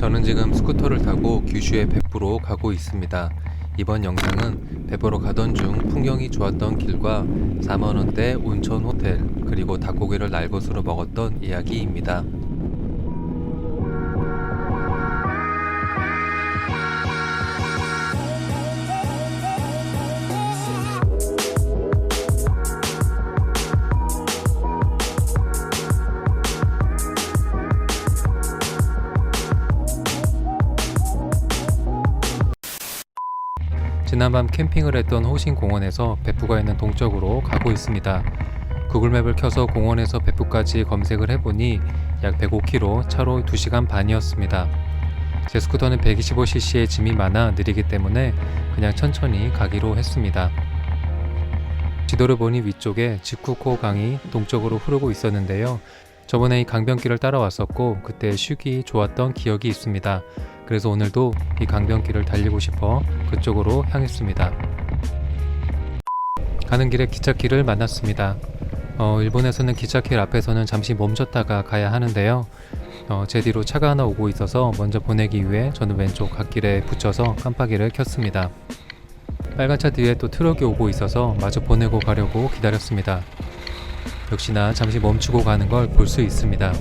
저는 지금 스쿠터를 타고 규슈의 백부로 가고 있습니다. 이번 영상은 백부로 가던 중 풍경이 좋았던 길과 4만원대 온천 호텔 그리고 닭고기를 날것으로 먹었던 이야기입니다. 지난밤 캠핑을 했던 호신공원에서 백부가 있는 동쪽으로 가고 있습니다. 구글맵을 켜서 공원에서 백부까지 검색을 해보니 약 105km, 차로 2시간 반이었습니다. 제 스쿠터는 125cc의 짐이 많아 느리기 때문에 그냥 천천히 가기로 했습니다. 지도를 보니 위쪽에 지쿠코 강이 동쪽으로 흐르고 있었는데요. 저번에 이 강변길을 따라왔었고 그때 쉬기 좋았던 기억이 있습니다. 그래서 오늘도 이 강변길을 달리고 싶어 그쪽으로 향했습니다. 가는 길에 기찻길을 만났습니다. 일본에서는 기찻길 앞에서는 잠시 멈췄다가 가야 하는데요. 제 뒤로 차가 하나 오고 있어서 먼저 보내기 위해 저는 왼쪽 갓길에 붙여서 깜빡이를 켰습니다. 빨간 차 뒤에 또 트럭이 오고 있어서 마저 보내고 가려고 기다렸습니다. 역시나 잠시 멈추고 가는 걸 볼 수 있습니다.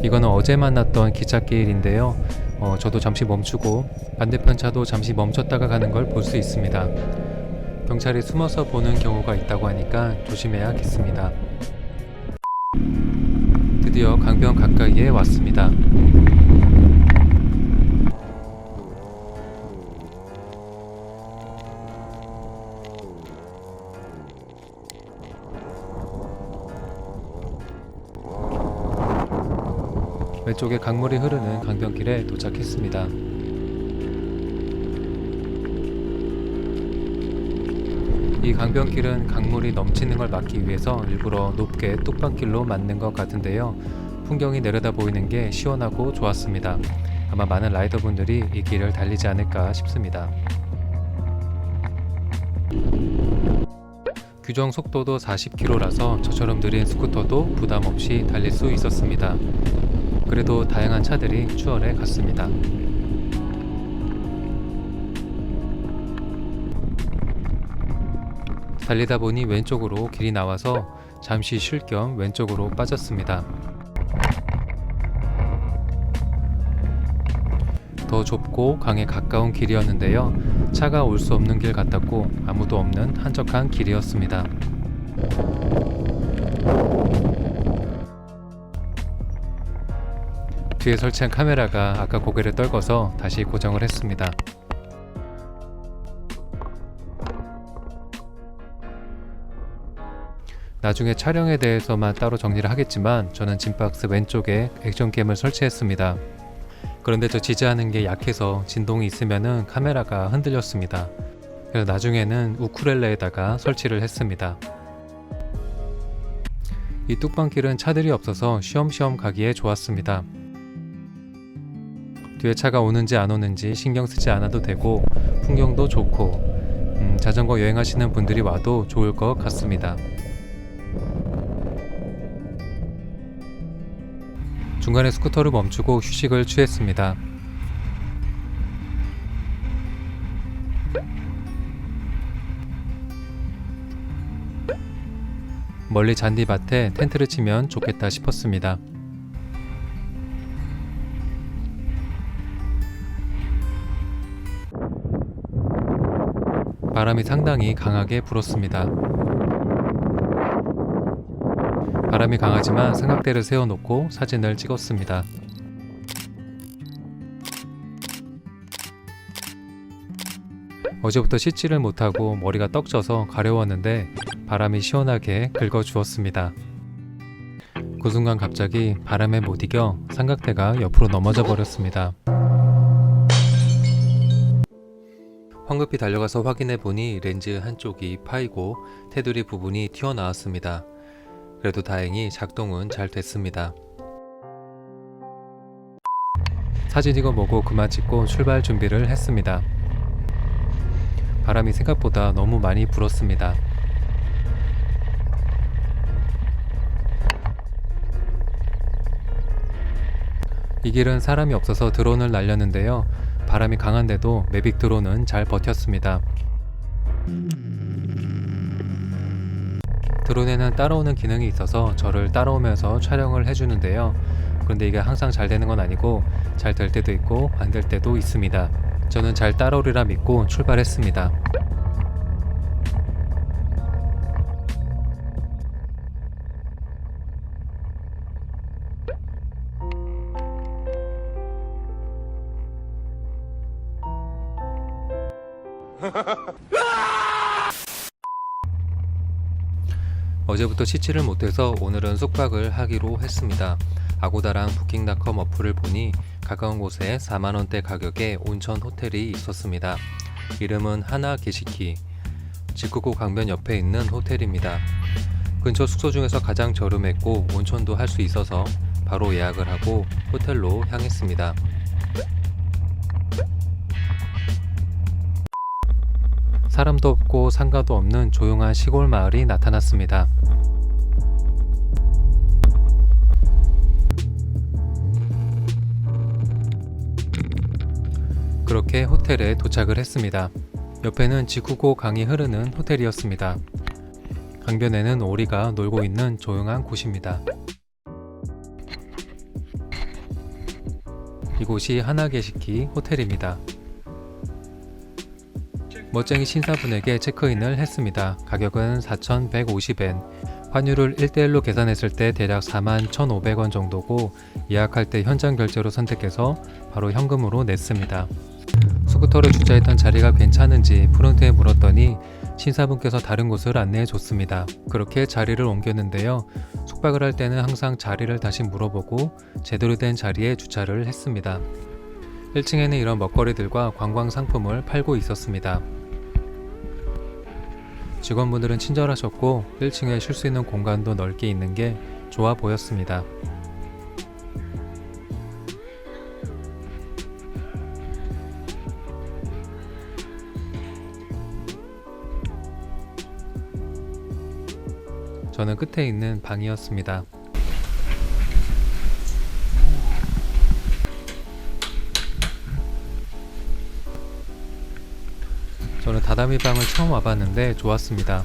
이거는 어제 만났던 기찻길인데요. 저도 잠시 멈추고 반대편 차도 잠시 멈췄다가 가는 걸 볼 수 있습니다. 경찰이 숨어서 보는 경우가 있다고 하니까 조심해야겠습니다. 드디어 강변 가까이에 왔습니다. 왼쪽에 강물이 흐르는 강변길에 도착했습니다. 이 강변길은 강물이 넘치는 걸 막기 위해서 일부러 높게 뚝방길로 만든 것 같은데요. 풍경이 내려다 보이는 게 시원하고 좋았습니다. 아마 많은 라이더분들이 이 길을 달리지 않을까 싶습니다. 규정 속도도 40km라서 저처럼 느린 스쿠터도 부담 없이 달릴 수 있었습니다. 그래도 다양한 차들이 추월해 갔습니다. 달리다 보니 왼쪽으로 길이 나와서 잠시 쉴 겸 왼쪽으로 빠졌습니다. 더 좁고 강에 가까운 길이었는데요. 차가 올 수 없는 길 같았고 아무도 없는 한적한 길이었습니다. 뒤에 설치한 카메라가 아까 고개를 떨궈서 다시 고정을 했습니다. 나중에 촬영에 대해서만 따로 정리를 하겠지만 저는 짐박스 왼쪽에 액션캠을 설치했습니다. 그런데 저 지지하는 게 약해서 진동이 있으면은 카메라가 흔들렸습니다. 그래서 나중에는 우쿨렐레에다가 설치를 했습니다. 이 뚝방길은 차들이 없어서 쉬엄쉬엄 가기에 좋았습니다. 뒤에 차가 오는지 안 오는지 신경 쓰지 않아도 되고 풍경도 좋고 자전거 여행하시는 분들이 와도 좋을 것 같습니다. 중간에 스쿠터를 멈추고 휴식을 취했습니다. 멀리 잔디밭에 텐트를 치면 좋겠다 싶었습니다. 바람이 상당히 강하게 불었습니다. 바람이 강하지만 삼각대를 세워놓고 사진을 찍었습니다. 어제부터 씻지를 못하고 머리가 떡져서 가려웠는데 바람이 시원하게 긁어주었습니다. 그 순간 갑자기 바람에 못 이겨 삼각대가 옆으로 넘어져 버렸습니다. 황급히 달려가서 확인해보니 렌즈 한쪽이 파이고 테두리 부분이 튀어나왔습니다. 그래도 다행히 작동은 잘 됐습니다. 사진이고 뭐고 그만 찍고 출발 준비를 했습니다. 바람이 생각보다 너무 많이 불었습니다. 이 길은 사람이 없어서 드론을 날렸는데요. 바람이 강한데도 매빅 드론은 잘 버텼습니다. 드론에는 따라오는 기능이 있어서 저를 따라오면서 촬영을 해주는데요. 그런데 이게 항상 잘 되는 건 아니고 잘 될 때도 있고 안 될 때도 있습니다. 저는 잘 따라오리라 믿고 출발했습니다. 어제부터 씻지를 못해서 오늘은 숙박을 하기로 했습니다. 아고다랑 부킹닷컴 어플을 보니 가까운 곳에 4만원대 가격의 온천 호텔이 있었습니다. 이름은 하나게시키, 지쿠고 강변 옆에 있는 호텔입니다. 근처 숙소 중에서 가장 저렴했고 온천도 할 수 있어서 바로 예약을 하고 호텔로 향했습니다. 사람도 없고 상가도 없는 조용한 시골 마을이 나타났습니다. 그렇게 호텔에 도착을 했습니다. 옆에는 지쿠고 강이 흐르는 호텔이었습니다. 강변에는 오리가 놀고 있는 조용한 곳입니다. 이곳이 하나게시키 호텔입니다. 멋쟁이 신사분에게 체크인을 했습니다. 가격은 4,150엔, 환율을 1:1로 계산했을 때 대략 41,500원 정도고 예약할 때 현장 결제로 선택해서 바로 현금으로 냈습니다. 스쿠터를 주차했던 자리가 괜찮은지 프론트에 물었더니 신사분께서 다른 곳을 안내해 줬습니다. 그렇게 자리를 옮겼는데요. 숙박을 할 때는 항상 자리를 다시 물어보고 제대로 된 자리에 주차를 했습니다. 1층에는 이런 먹거리들과 관광 상품을 팔고 있었습니다. 직원분들은 친절하셨고 1층에 쉴 수 있는 공간도 넓게 있는 게 좋아 보였습니다. 저는 끝에 있는 방이었습니다. 저는 다다미 방을 처음 와봤는데 좋았습니다.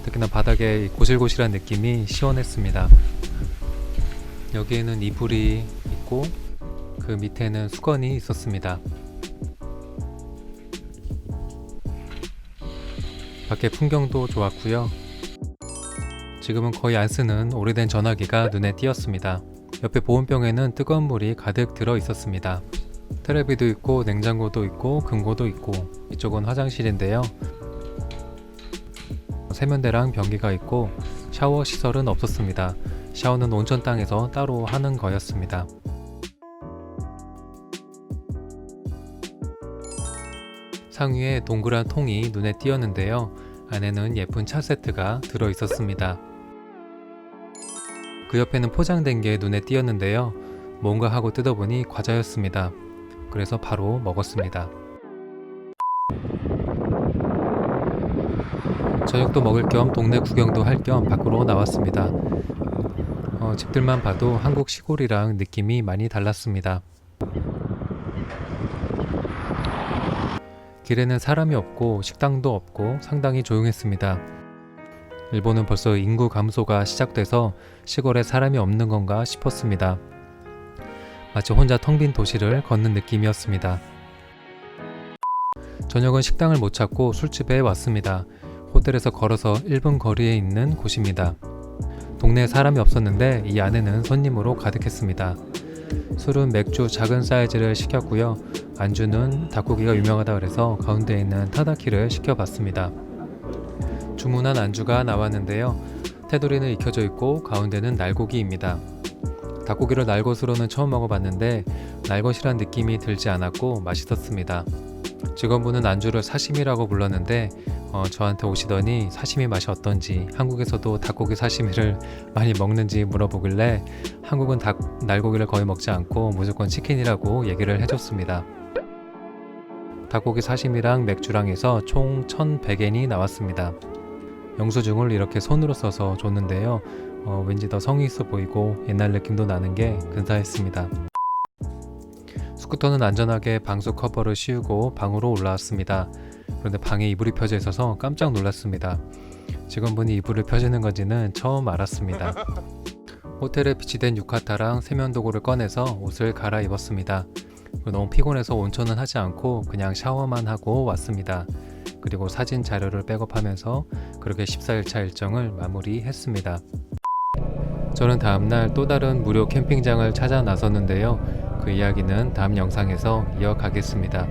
특히나 바닥에 고실고실한 느낌이 시원했습니다. 여기에는 이불이 있고 그 밑에는 수건이 있었습니다. 밖에 풍경도 좋았고요. 지금은 거의 안 쓰는 오래된 전화기가 눈에 띄었습니다. 옆에 보온병에는 뜨거운 물이 가득 들어 있었습니다. 테레비도 있고 냉장고도 있고 금고도 있고 이쪽은 화장실인데요. 세면대랑 변기가 있고 샤워 시설은 없었습니다. 샤워는 온천 땅에서 따로 하는 거였습니다. 상위에 동그란 통이 눈에 띄었는데요. 안에는 예쁜 차 세트가 들어 있었습니다. 그 옆에는 포장된 게 눈에 띄었는데요. 뭔가 하고 뜯어보니 과자였습니다. 그래서 바로 먹었습니다. 저녁도 먹을 겸 동네 구경도 할 겸 밖으로 나왔습니다. 집들만 봐도 한국 시골이랑 느낌이 많이 달랐습니다. 길에는 사람이 없고 식당도 없고 상당히 조용했습니다. 일본은 벌써 인구 감소가 시작돼서 시골에 사람이 없는 건가 싶었습니다. 마치 혼자 텅 빈 도시를 걷는 느낌이었습니다. 저녁은 식당을 못 찾고 술집에 왔습니다. 호텔에서 걸어서 1분 거리에 있는 곳입니다. 동네에 사람이 없었는데 이 안에는 손님으로 가득했습니다. 술은 맥주 작은 사이즈를 시켰고요. 안주는 닭고기가 유명하다 그래서 가운데 있는 타다키를 시켜봤습니다. 주문한 안주가 나왔는데요. 테두리는 익혀져 있고 가운데는 날고기입니다. 닭고기를 날것으로는 처음 먹어봤는데 날것이란 느낌이 들지 않았고 맛있었습니다. 직원분은 안주를 사시미라고 불렀는데 저한테 오시더니 사시미 맛이 어떤지, 한국에서도 닭고기 사시미를 많이 먹는지 물어보길래 한국은 날고기를 거의 먹지 않고 무조건 치킨이라고 얘기를 해줬습니다. 닭고기 사시미랑 맥주랑 해서 총 1,100엔이 나왔습니다. 영수증을 이렇게 손으로 써서 줬는데요. 왠지 더 성의 있어 보이고 옛날 느낌도 나는 게 근사했습니다. 스쿠터는 안전하게 방수 커버를 씌우고 방으로 올라왔습니다. 그런데 방에 이불이 펴져 있어서 깜짝 놀랐습니다. 직원분이 이불을 펴주는 건지는 처음 알았습니다. 호텔에 비치된 유카타랑 세면도구를 꺼내서 옷을 갈아입었습니다. 너무 피곤해서 온천은 하지 않고 그냥 샤워만 하고 왔습니다. 그리고 사진 자료를 백업하면서 그렇게 14일차 일정을 마무리했습니다. 저는 다음날 또 다른 무료 캠핑장을 찾아 나섰는데요. 그 이야기는 다음 영상에서 이어가겠습니다.